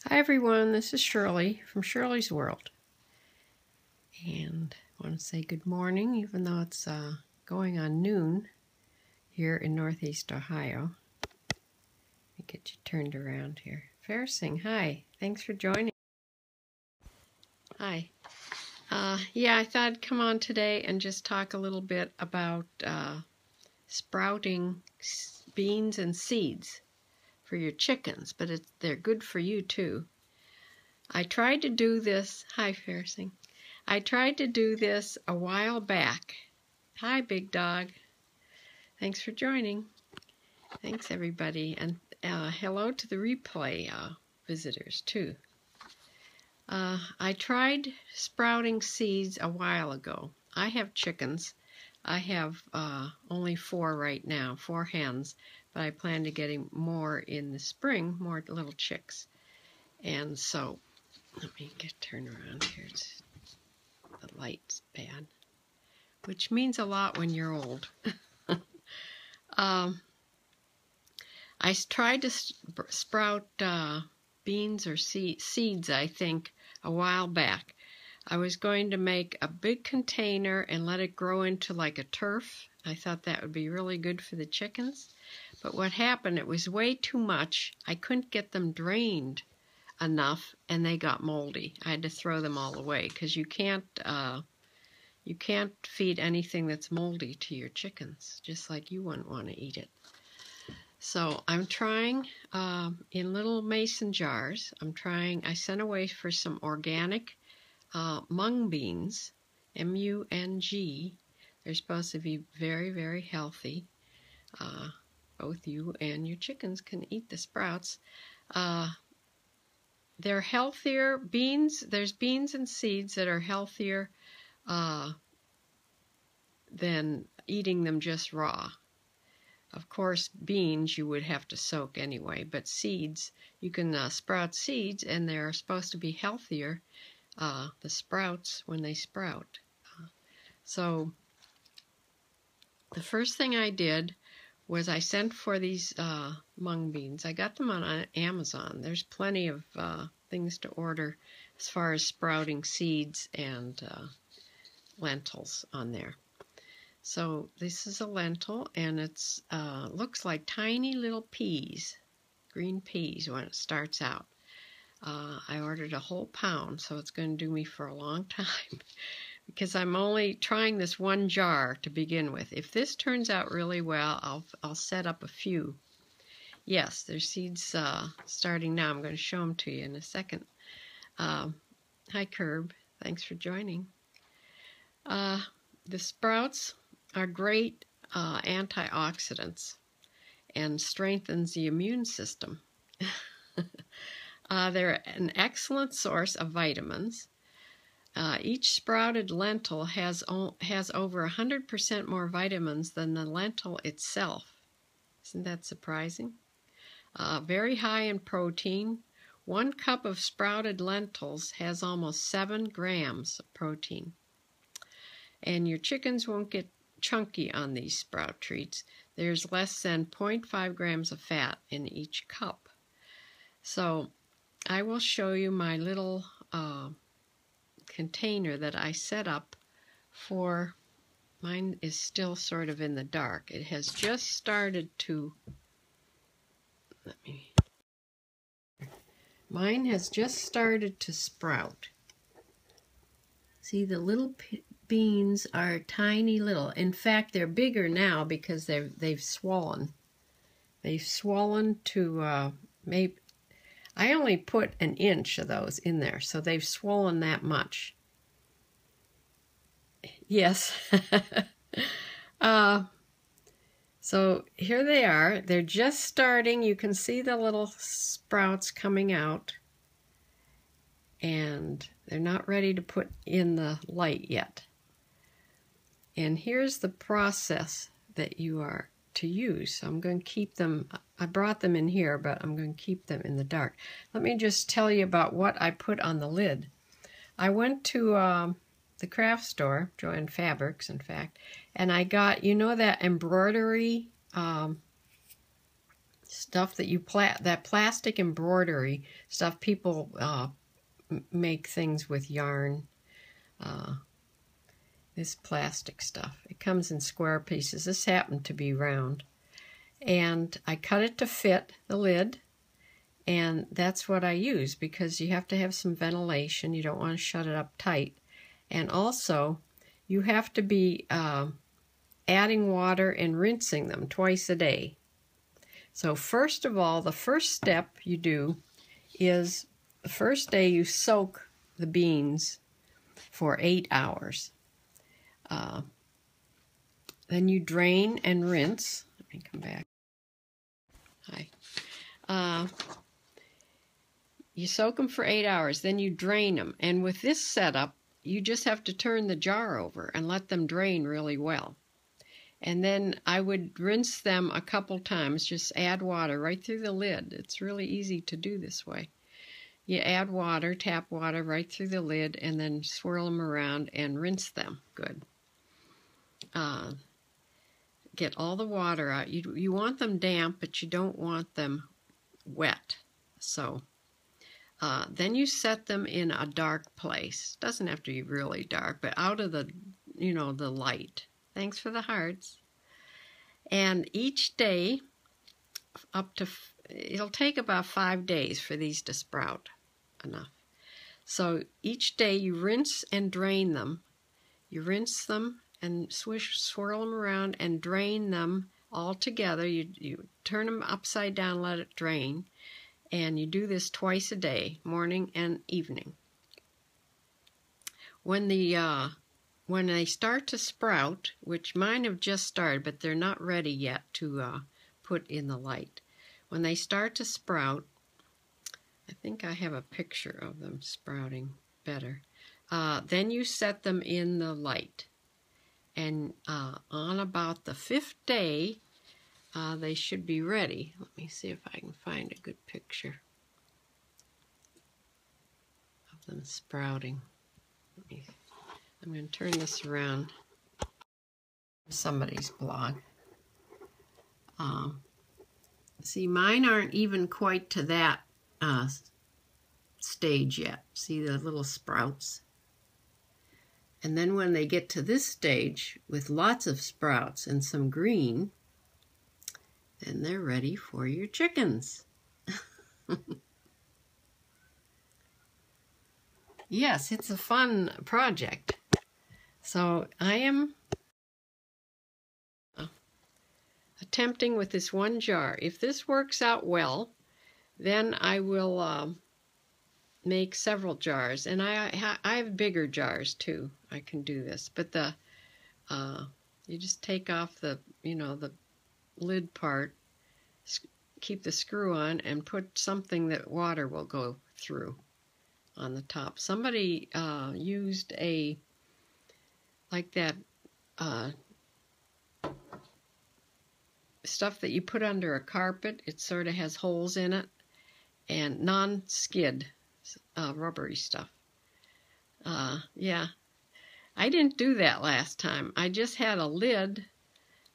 Hi everyone, this is Shirley from Shirley's World, and I want to say good morning even though it's going on noon here in Northeast Ohio. Let me get you turned around here. Farsing, hi, thanks for joining. Hi. Yeah, I thought I'd come on today and just talk a little bit about sprouting beans and seeds for your chickens, but they're good for you too. I tried to do this, hi Farsing, I tried to do this a while back. Hi big dog, thanks for joining. Thanks everybody, and hello to the replay visitors too. I tried sprouting seeds a while ago. I have chickens. I have only 4 right now, 4 hens, but I plan to get more in the spring, more little chicks. And so, let me turn around here. The light's bad, which means a lot when you're old. I tried to sprout beans or seeds, I think, a while back. I was going to make a big container and let it grow into like a turf. I thought that would be really good for the chickens. But what happened, it was way too much. I couldn't get them drained enough, and they got moldy. I had to throw them all away because you can't feed anything that's moldy to your chickens, just like you wouldn't want to eat it. So I'm trying in little mason jars. I sent away for some organic mung beans, M-U-N-G. They're supposed to be very, very healthy. Both you and your chickens can eat the sprouts. They're healthier beans. There's beans and seeds that are healthier than eating them just raw. Of course, beans you would have to soak anyway, but seeds, you can sprout seeds, and they're supposed to be healthier, the sprouts, when they sprout. So the first thing I did was I sent for these mung beans. I got them on Amazon. There's plenty of things to order as far as sprouting seeds and lentils on there. So this is a lentil, and it's looks like tiny little peas, green peas when it starts out. I ordered a whole pound, so it's going to do me for a long time because I'm only trying this 1 jar to begin with. If this turns out really well, I'll set up a few. Yes, there's seeds starting now. I'm going to show them to you in a second. Hi Curb, thanks for joining. The sprouts are great antioxidants and strengthens the immune system. They're an excellent source of vitamins. Each sprouted lentil has over 100% more vitamins than the lentil itself. Isn't that surprising? Very high in protein. 1 cup of sprouted lentils has almost 7 grams of protein. And your chickens won't get chunky on these sprout treats. There's less than 0.5 grams of fat in each cup. So I will show you my little container that I set up for. Mine is still sort of in the dark. It has just started to, mine has just started to sprout. See, the little beans are tiny little. In fact, they're bigger now because they've swollen. They've swollen to maybe, I only put 1 inch of those in there, so they've swollen that much. Yes. So here they are. They're just starting. You can see the little sprouts coming out, and they're not ready to put in the light yet. And here's the process that you are to use. So I'm going to keep them, I brought them in here, but I'm going to keep them in the dark. Let me just tell you about what I put on the lid. I went to the craft store, Joann Fabrics, in fact, and I got, you know, that embroidery stuff that you that plastic embroidery stuff. People make things with yarn. This plastic stuff. It comes in square pieces. This happened to be round. And I cut it to fit the lid. And that's what I use because you have to have some ventilation. You don't want to shut it up tight. And also, you have to be adding water and rinsing them twice a day. So first of all, the first step you do is the first day you soak the beans for 8 hours. Then you drain and rinse. Let me come back. Hi. You soak them for 8 hours, then you drain them. And with this setup, you just have to turn the jar over and let them drain really well. And then I would rinse them a couple times, just add water right through the lid. It's really easy to do this way. You add water, tap water right through the lid, and then swirl them around and rinse them good. Get all the water out. You want them damp, but you don't want them wet. So then you set them in a dark place. Doesn't have to be really dark, but out of the, the light. Thanks for the hearts. And each day, it'll take about 5 days for these to sprout enough. So each day you rinse and drain them. You rinse them and swirl them around and drain them all together. You turn them upside down, let it drain. And you do this twice a day, morning and evening. When they start to sprout, which mine have just started, but they're not ready yet to put in the light. When they start to sprout, I think I have a picture of them sprouting better. Then you set them in the light. And on about the 5th day, they should be ready. Let me see if I can find a good picture of them sprouting. I'm going to turn this around. Somebody's blog. See, mine aren't even quite to that stage yet. See the little sprouts? And then when they get to this stage with lots of sprouts and some green, then they're ready for your chickens. Yes, it's a fun project. So I am attempting with this one jar. If this works out well, then I will make several jars. And I have bigger jars too. I can do this. But you just take off the, the lid part, keep the screw on, and put something that water will go through on the top. Somebody used like that stuff that you put under a carpet. It sort of has holes in it, and non-skid rubbery stuff. Yeah, I didn't do that last time. I just had a lid.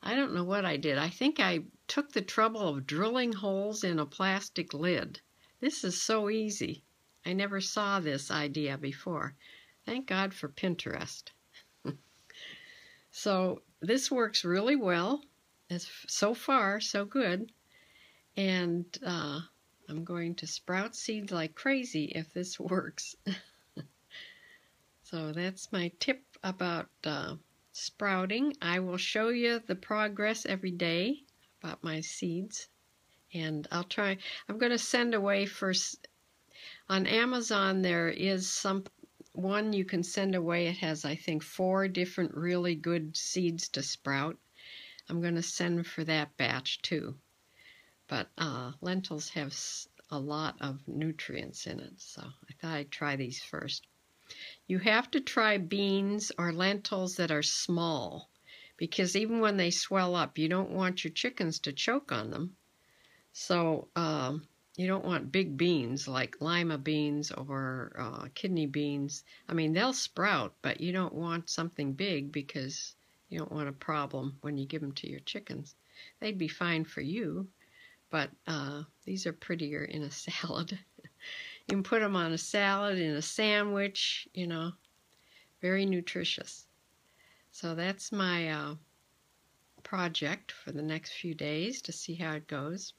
I don't know what I did. I think I took the trouble of drilling holes in a plastic lid. This is so easy. I never saw this idea before. Thank God for Pinterest. So this works really well. So far, so good. And I'm going to sprout seeds like crazy if this works. So that's my tip about sprouting. I will show you the progress every day about my seeds. And I'm going to send away first. On Amazon, there is one you can send away. It has, I think, 4 different really good seeds to sprout. I'm going to send for that batch too. But lentils have a lot of nutrients in it, so I thought I'd try these first. You have to try beans or lentils that are small, because even when they swell up, you don't want your chickens to choke on them. So you don't want big beans like lima beans or kidney beans. I mean, they'll sprout, but you don't want something big because you don't want a problem when you give them to your chickens. They'd be fine for you, but these are prettier in a salad. You can put them on a salad, in a sandwich, you know, very nutritious. So that's my project for the next few days to see how it goes.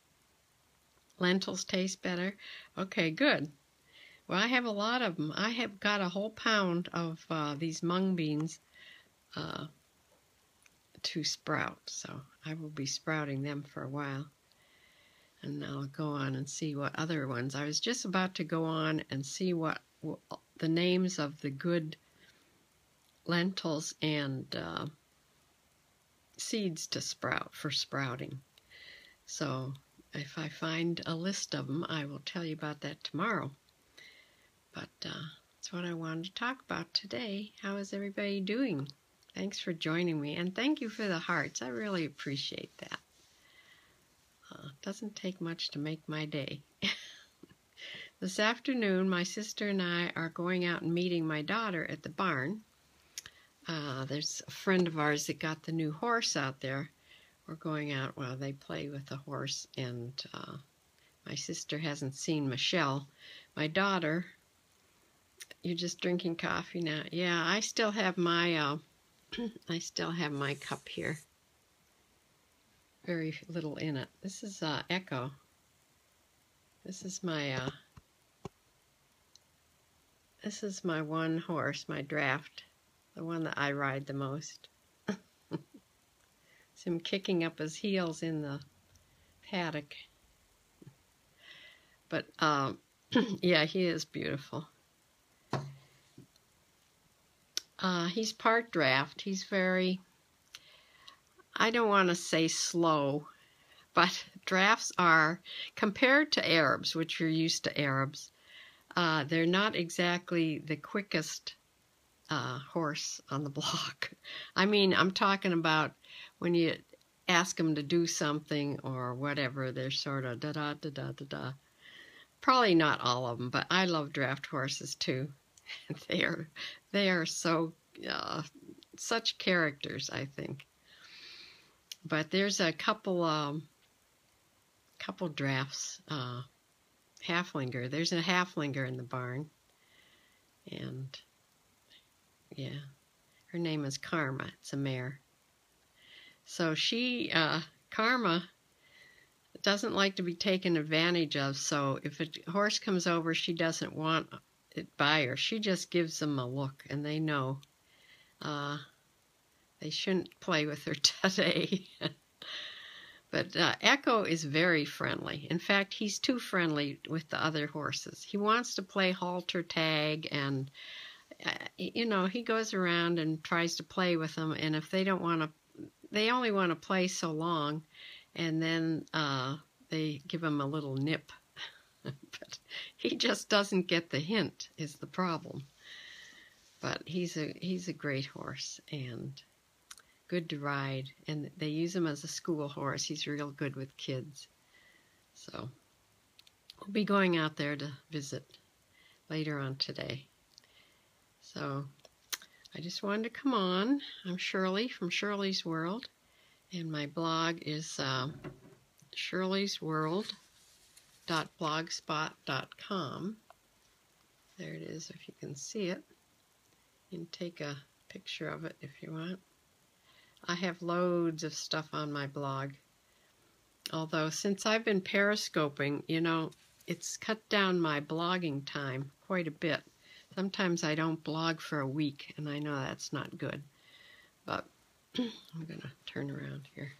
Lentils taste better. Okay, good. Well, I have a lot of them. I have got a whole pound of these mung beans to sprout, so I will be sprouting them for a while. And I'll go on and see what other ones. I was just about to go on and see what the names of the good lentils and seeds to sprout for sprouting. So if I find a list of them, I will tell you about that tomorrow. But that's what I wanted to talk about today. How is everybody doing? Thanks for joining me, and thank you for the hearts. I really appreciate that. It doesn't take much to make my day. This afternoon, my sister and I are going out and meeting my daughter at the barn. There's a friend of ours that got the new horse out there. We're going out while they play with the horse, and my sister hasn't seen Michelle. My daughter, you're just drinking coffee now? Yeah, I still have my cup here. Very little in it. This is Echo. This is my one horse, my draft, the one that I ride the most. It's him kicking up his heels in the paddock. But yeah, he is beautiful. He's part draft. He's very, I don't want to say slow, but drafts are, compared to Arabs, which you're used to Arabs, they're not exactly the quickest horse on the block. I mean, I'm talking about when you ask them to do something or whatever, they're sort of da-da-da-da-da-da. Probably not all of them, but I love draft horses too. They are so such characters, I think. But there's a couple drafts. Halflinger. There's a halflinger in the barn, and yeah, her name is Karma. It's a mare. So she, Karma, doesn't like to be taken advantage of. So if a horse comes over, she doesn't want it by her. She just gives them a look, and they know they shouldn't play with her today. But Echo is very friendly. In fact, he's too friendly with the other horses. He wants to play halter tag, and you know, he goes around and tries to play with them. And if they don't want to, they only want to play so long, and then they give him a little nip. But he just doesn't get the hint, is the problem. But he's a great horse and good to ride, and they use him as a school horse. He's real good with kids. So we'll be going out there to visit later on today. So I just wanted to come on. I'm Shirley from Shirley's World, and my blog is shirleysworld.blogspot.com. There it is, if you can see it. You can take a picture of it if you want. I have loads of stuff on my blog. Although since I've been periscoping, you know, it's cut down my blogging time quite a bit. Sometimes I don't blog for a week, and I know that's not good. But I'm going to turn around here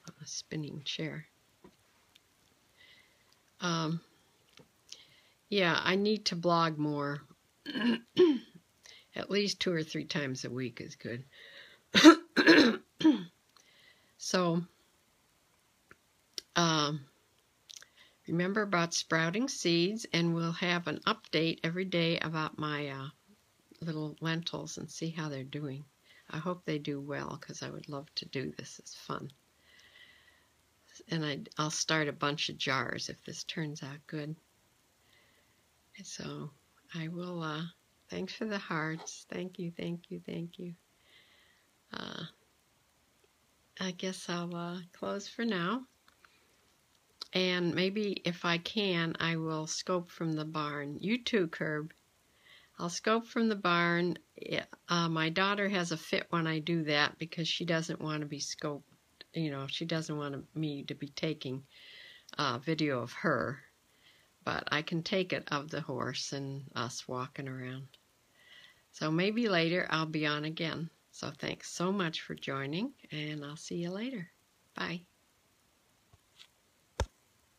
on a spinning chair. Yeah, I need to blog more. At least 2 or 3 times a week is good. So, remember about sprouting seeds, and we'll have an update every day about my little lentils and see how they're doing. I hope they do well, because I would love to do this. It's fun. And I'll start a bunch of jars if this turns out good. So I will, thanks for the hearts. Thank you, thank you, thank you. I guess I'll close for now. And maybe if I can, I will scope from the barn. You too, Curb. I'll scope from the barn. My daughter has a fit when I do that because she doesn't want to be scoped. She doesn't want me to be taking a video of her. But I can take it of the horse and us walking around. So maybe later I'll be on again. So thanks so much for joining, and I'll see you later. Bye.